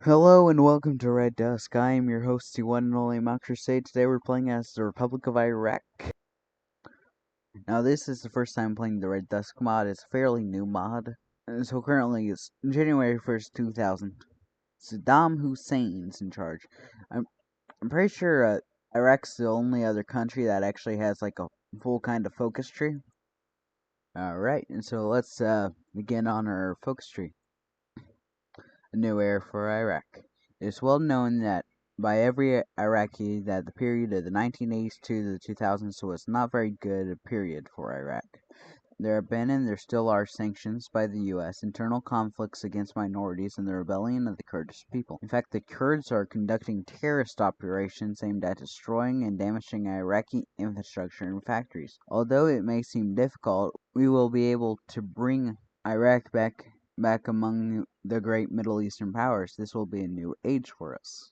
Hello and welcome to Red Dusk. I am your host, the one and only Mock Crusade. Today we're playing as the Republic of Iraq. Now this is the first time playing the Red Dusk mod. It's a fairly new mod. So currently it's January 1st, 2000. Saddam Hussein's in charge. I'm, I'm pretty sure Iraq's the only other country that actually has like a full kind of focus tree. Alright, and so let's begin on our focus tree. A new era for Iraq. It is well known that by every Iraqi that the period of the 1980s to the 2000s was not very good a period for Iraq. There have been and there still are sanctions by the U.S., internal conflicts against minorities, and the rebellion of the Kurdish people. In fact, the Kurds are conducting terrorist operations aimed at destroying and damaging Iraqi infrastructure and factories. Although it may seem difficult, we will be able to bring Iraq back among the great Middle Eastern powers. This will be a new age for us.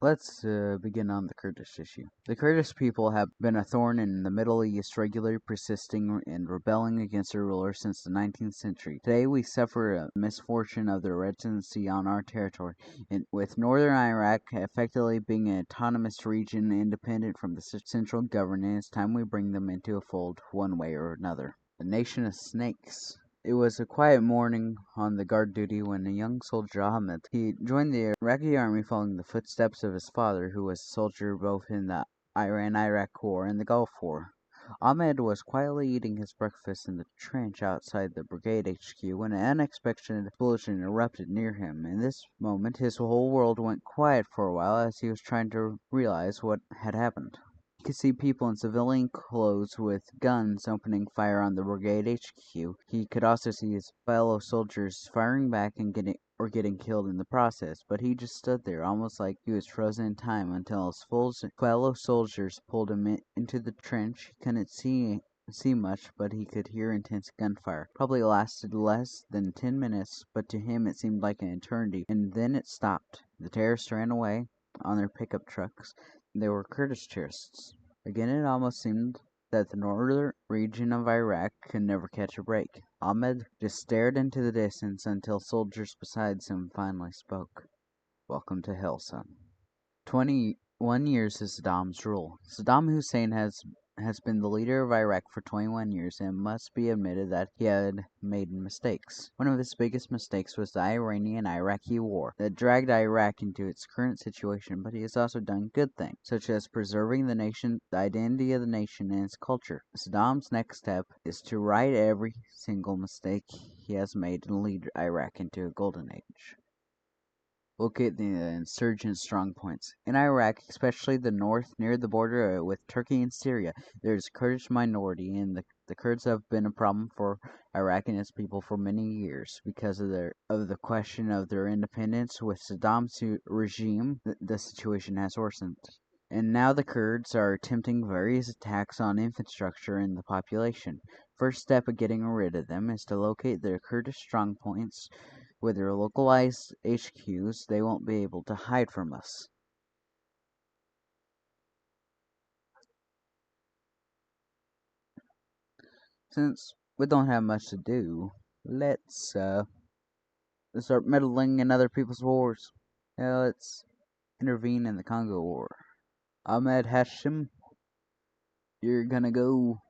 Let's begin on the Kurdish issue. The Kurdish people have been a thorn in the Middle East, regularly persisting and rebelling against their rulers since the 19th century. Today we suffer a misfortune of their residency on our territory, with northern Iraq effectively being an autonomous region independent from the central government. It's time we bring them into a fold one way or another. The nation of snakes. It was a quiet morning on the guard duty when a young soldier, Ahmed, he joined the Iraqi army following the footsteps of his father, who was a soldier both in the Iran-Iraq War and the Gulf War. Ahmed was quietly eating his breakfast in the trench outside the brigade HQ when an unexpected explosion erupted near him. In this moment, his whole world went quiet for a while as he was trying to realize what had happened. He could see people in civilian clothes with guns opening fire on the brigade HQ. He could also see his fellow soldiers firing back and getting killed in the process, but he just stood there, almost like he was frozen in time, until his fellow soldiers pulled him into the trench. He couldn't see much, but he could hear intense gunfire. Probably lasted less than 10 minutes, but to him it seemed like an eternity, and then it stopped. The terrorists ran away on their pickup trucks. They were Kurdish terrorists. Again, it almost seemed that the northern region of Iraq could never catch a break. Ahmed just stared into the distance until soldiers beside him finally spoke. "Welcome to hell, son." 21 years is Saddam's rule. Saddam Hussein has been the leader of Iraq for 21 years, and it must be admitted that he had made mistakes. One of his biggest mistakes was the Iranian-Iraqi war that dragged Iraq into its current situation, but he has also done good things, such as preserving the identity of the nation and its culture. Saddam's next step is to right every single mistake he has made and lead Iraq into a golden age. Look at the insurgent strongpoints. In Iraq, especially the north near the border with Turkey and Syria, there is a Kurdish minority, and the Kurds have been a problem for Iraq and its people for many years because of the question of their independence. With Saddam's regime, the situation has worsened. And now the Kurds are attempting various attacks on infrastructure and the population. First step of getting rid of them is to locate their Kurdish strongpoints. With their localized HQs, they won't be able to hide from us. Since we don't have much to do, let's start meddling in other people's wars. Let's intervene in the Congo War. Ahmed Hashim, you're gonna go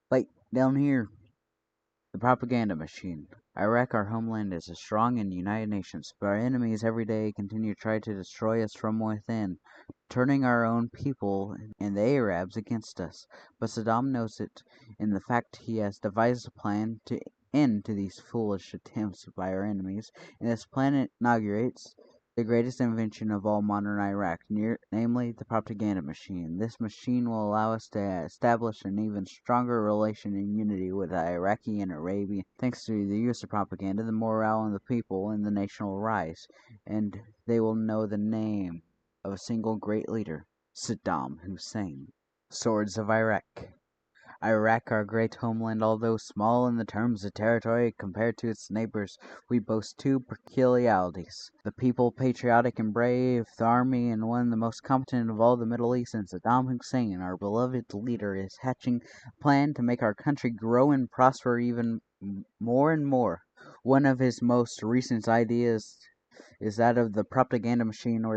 fight down here. The propaganda machine. Iraq, our homeland, is a strong and united nation, but our enemies every day continue to try to destroy us from within, turning our own people and the Arabs against us. But Saddam knows it. In the fact, he has devised a plan to end to these foolish attempts by our enemies, and this plan inaugurates the greatest invention of all modern Iraq, namely the propaganda machine. This machine will allow us to establish an even stronger relation and unity with the Iraqi and Arabian. Thanks to the use of propaganda, the morale of the people and the nation will rise, and they will know the name of a single great leader, Saddam Hussein. Swords of Iraq. Iraq, our great homeland, although small in the terms of territory compared to its neighbors, we boast two peculiarities. The people patriotic and brave, the army, and one of the most competent of all the Middle East, and Saddam Hussein, our beloved leader, is hatching a plan to make our country grow and prosper even more and more. One of his most recent ideas is that of the propaganda machine, or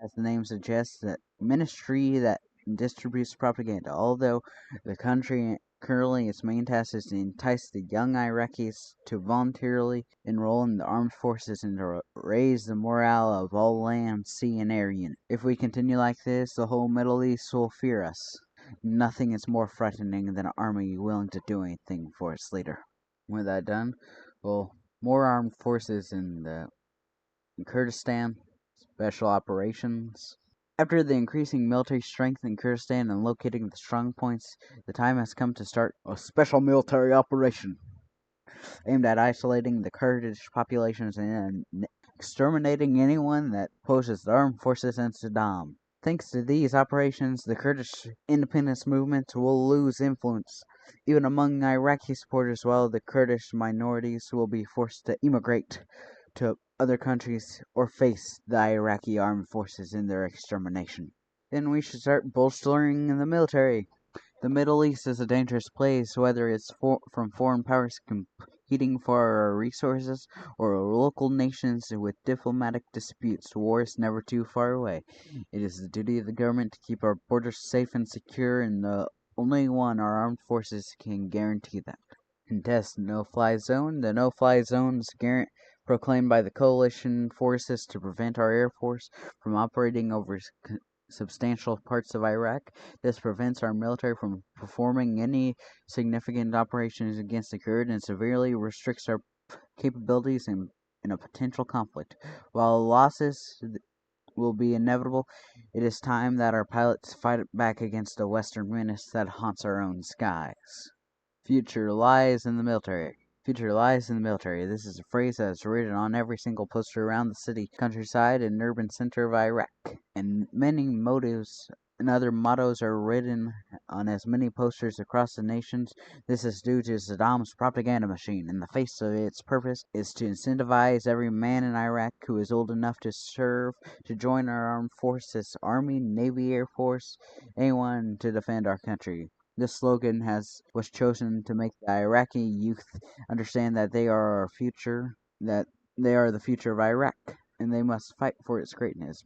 as the name suggests, the ministry that distributes propaganda. Although the country currently its main task is to entice the young Iraqis to voluntarily enroll in the armed forces and to raise the morale of all land, sea, and air units. If we continue like this, the whole Middle East will fear us. Nothing is more frightening than an army willing to do anything for its leader. With that done, well, more armed forces in the Kurdistan, special operations. After the increasing military strength in Kurdistan and locating the strong points, the time has come to start a special military operation aimed at isolating the Kurdish populations and exterminating anyone that opposes the armed forces and Saddam. Thanks to these operations, the Kurdish independence movement will lose influence even among Iraqi supporters, while the Kurdish minorities will be forced to immigrate to other countries or face the Iraqi armed forces in their extermination. Then we should start bolstering the military. The Middle East is a dangerous place, whether it's from foreign powers competing for our resources or local nations with diplomatic disputes. War is never too far away. It is the duty of the government to keep our borders safe and secure, and the only one our armed forces can guarantee that. Contest no-fly zone. The no-fly zone is proclaimed by the coalition forces to prevent our air force from operating over substantial parts of Iraq. This prevents our military from performing any significant operations against the Kurds and severely restricts our capabilities in a potential conflict. While losses will be inevitable, it is time that our pilots fight back against the Western menace that haunts our own skies. Future lies in the military. Future lies in the military. This is a phrase that is written on every single poster around the city, countryside, and urban center of Iraq. And many motives and other mottos are written on as many posters across the nations. This is due to Saddam's propaganda machine, and the face of its purpose is to incentivize every man in Iraq who is old enough to serve to join our armed forces, Army, Navy, Air Force, anyone to defend our country. This slogan was chosen to make the Iraqi youth understand that they are our future, that they are the future of Iraq, and they must fight for its greatness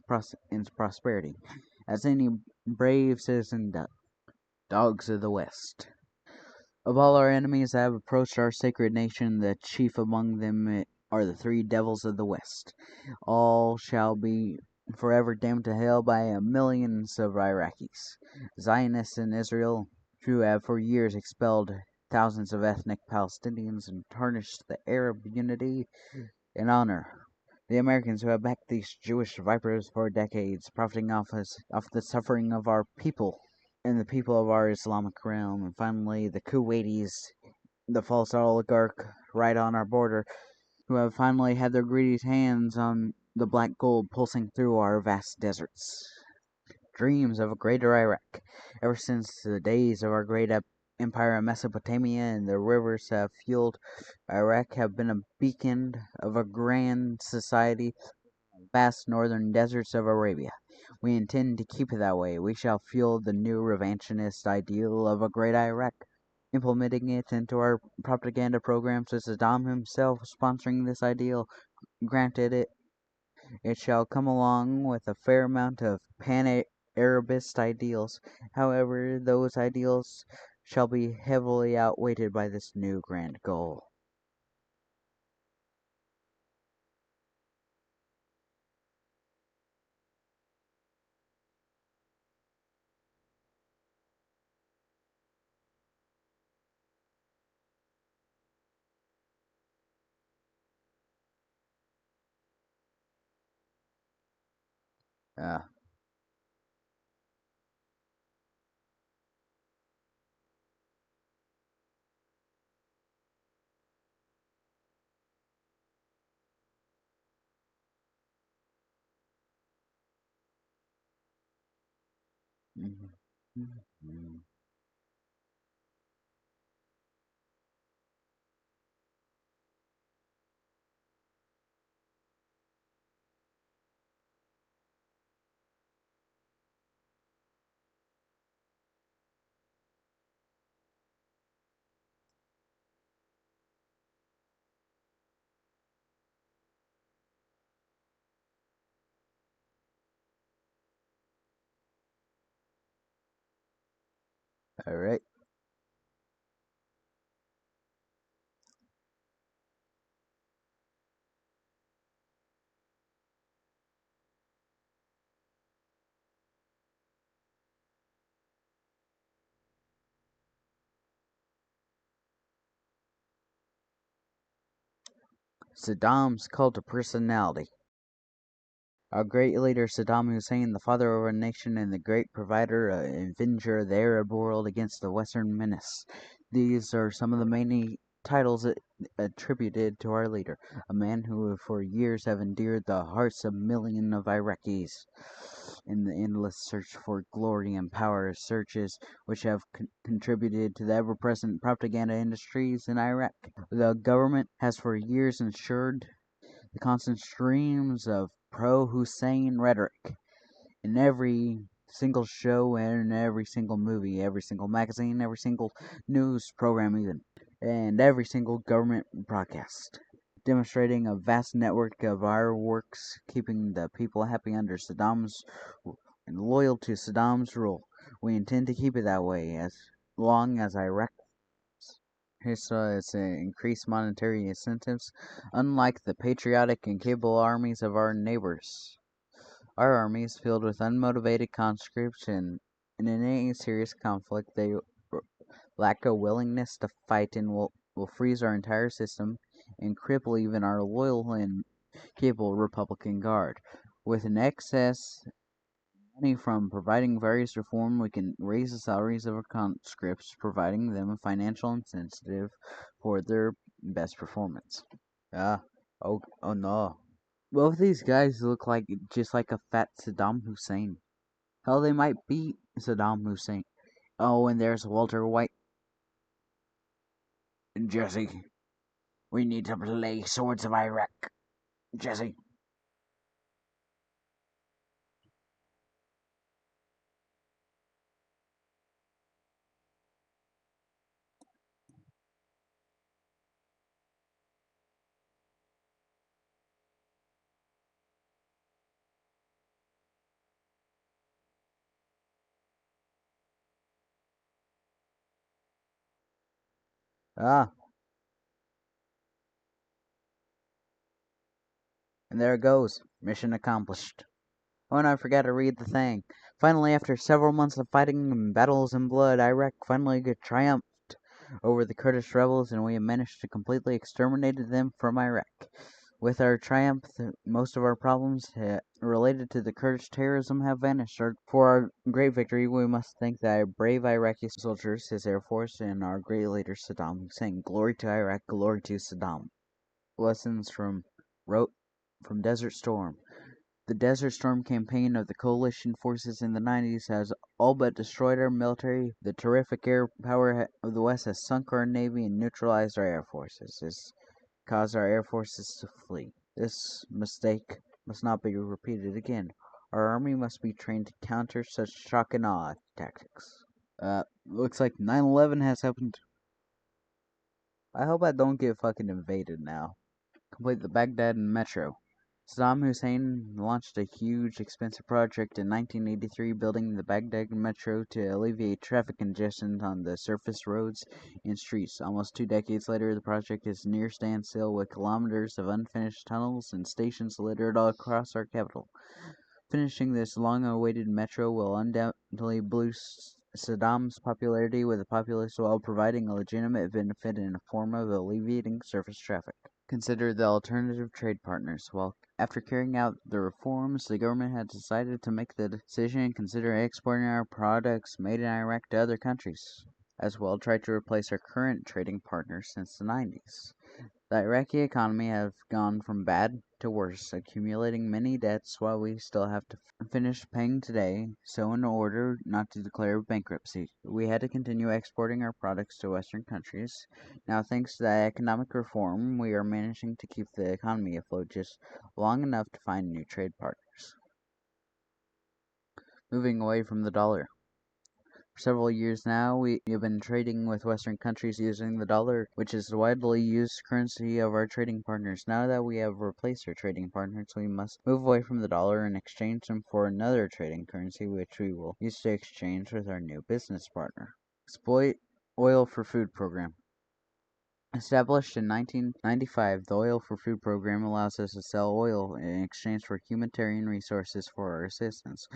and prosperity. As any brave citizen does. Dogs of the West. Of all our enemies that have approached our sacred nation, the chief among them are the three devils of the West. All shall be forever damned to hell by millions of Iraqis. Zionists in Israel, who have for years expelled thousands of ethnic Palestinians and tarnished the Arab unity and honor. The Americans who have backed these Jewish vipers for decades, profiting off the suffering of our people and the people of our Islamic realm. And finally, the Kuwaitis, the false oligarch right on our border, who have finally had their greedy hands on the black gold pulsing through our vast deserts. Dreams of a greater Iraq. Ever since the days of our great empire in Mesopotamia and the rivers have fueled Iraq have been a beacon of a grand society, vast northern deserts of Arabia. We intend to keep it that way. We shall fuel the new revanchist ideal of a great Iraq, implementing it into our propaganda programs with Saddam himself sponsoring this ideal. Granted, it shall come along with a fair amount of pan-Arabist ideals. However, those ideals shall be heavily outweighed by this new grand goal. Uh, mhm, mhm. Alright. Saddam's cult of personality. Our great leader Saddam Hussein, the father of our nation and the great provider and avenger of the Arab world against the Western menace. These are some of the many titles attributed to our leader, a man who for years have endeared the hearts of millions of Iraqis in the endless search for glory and power, searches which have contributed to the ever-present propaganda industries in Iraq. The government has for years ensured the constant streams of pro-Hussein rhetoric in every single show and every single movie, every single magazine, every single news program even, and every single government broadcast, demonstrating a vast network of our works keeping the people happy under Saddam's and loyal to Saddam's rule. We intend to keep it that way as long as Iraq has increased monetary incentives, unlike the patriotic and capable armies of our neighbors. Our army is filled with unmotivated conscripts, and in any serious conflict they lack a willingness to fight and will freeze our entire system and cripple even our loyal and capable Republican Guard. With an excess money from providing various reform, we can raise the salaries of our conscripts, providing them a financial incentive for their best performance. Ah, oh no. Both these guys look like just like a fat Saddam Hussein. Hell, they might beat Saddam Hussein. Oh, and there's Walter White. Jesse, we need to play Swords of Iraq. Jesse. Ah, and there it goes. Mission accomplished. Oh, and I forgot to read the thing. Finally, after several months of fighting and battles and blood, Iraq finally triumphed over the Kurdish rebels, and we have managed to completely exterminate them from Iraq. With our triumph, most of our problems related to the Kurdish terrorism have vanished. For our great victory, we must thank the brave Iraqi soldiers, his air force, and our great leader Saddam Hussein. Glory to Iraq, glory to Saddam. Lessons wrote from Desert Storm. The Desert Storm campaign of the coalition forces in the 90s has all but destroyed our military. The terrific air power of the West has sunk our navy and neutralized our air forces. This caused our air forces to flee. This mistake must not be repeated again. Our army must be trained to counter such shock and awe tactics. Looks like 9/11 has happened. I hope I don't get fucking invaded now. Complete the Baghdad Metro. Saddam Hussein launched a huge, expensive project in 1983 building the Baghdad Metro to alleviate traffic congestion on the surface roads and streets. Almost 2 decades later, the project is near standstill with kilometers of unfinished tunnels and stations littered all across our capital. Finishing this long-awaited metro will undoubtedly boost Saddam's popularity with the populace while providing a legitimate benefit in the form of alleviating surface traffic. Consider the alternative trade partners. Well, after carrying out the reforms, the government had decided to make the decision and consider exporting our products made in Iraq to other countries, as well try to replace our current trading partners since the 90s. The Iraqi economy has gone from bad to worse, accumulating many debts while we still have to finish paying today. So in order not to declare bankruptcy, we had to continue exporting our products to Western countries. Now, thanks to that economic reform, we are managing to keep the economy afloat just long enough to find new trade partners. Moving away from the dollar. For several years now, we have been trading with Western countries using the dollar, which is the widely used currency of our trading partners. Now that we have replaced our trading partners, we must move away from the dollar and exchange them for another trading currency, which we will use to exchange with our new business partner. Exploit oil for food program. Established in 1995, the Oil for Food program allows us to sell oil in exchange for humanitarian resources for our assistance.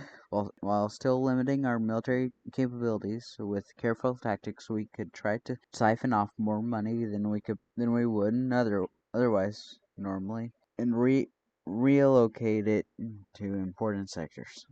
While still limiting our military capabilities, with careful tactics we could try to siphon off more money than we would otherwise normally, and relocate it to important sectors.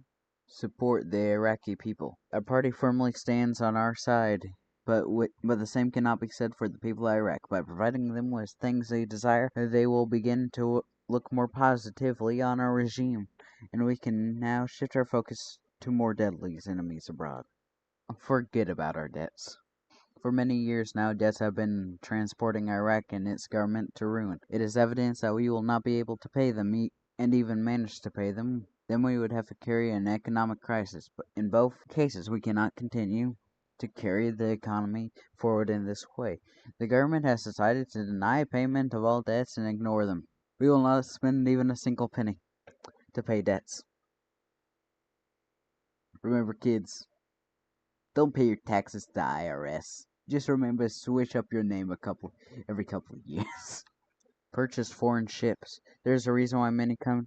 Support the Iraqi people. Our party firmly stands on our side, but the same cannot be said for the people of Iraq. By providing them with things they desire, they will begin to look more positively on our regime, and we can now shift our focus to more deadly enemies abroad. Forget about our debts. For many years now, debts have been transporting Iraq and its government to ruin. It is evident that we will not be able to pay them, and even manage to pay them. Then we would have to carry an economic crisis. But in both cases, we cannot continue to carry the economy forward in this way. The government has decided to deny payment of all debts and ignore them. We will not spend even a single penny to pay debts. Remember, kids, don't pay your taxes to the IRS. Just remember to switch up your name every couple of years. Purchase foreign ships. There's a reason why many come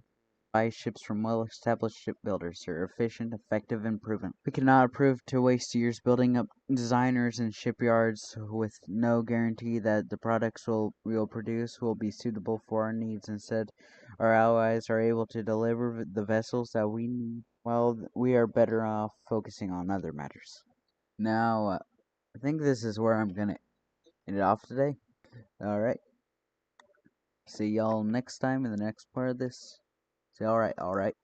buy ships from well-established shipbuilders. They're efficient, effective, and proven. We cannot afford to waste years building up designers and shipyards with no guarantee that the products we will produce will be suitable for our needs. Instead, our allies are able to deliver the vessels that we need, while we are better off focusing on other matters. Now, I think this is where I'm gonna end it off today. Alright. See y'all next time in the next part of this. Say alright.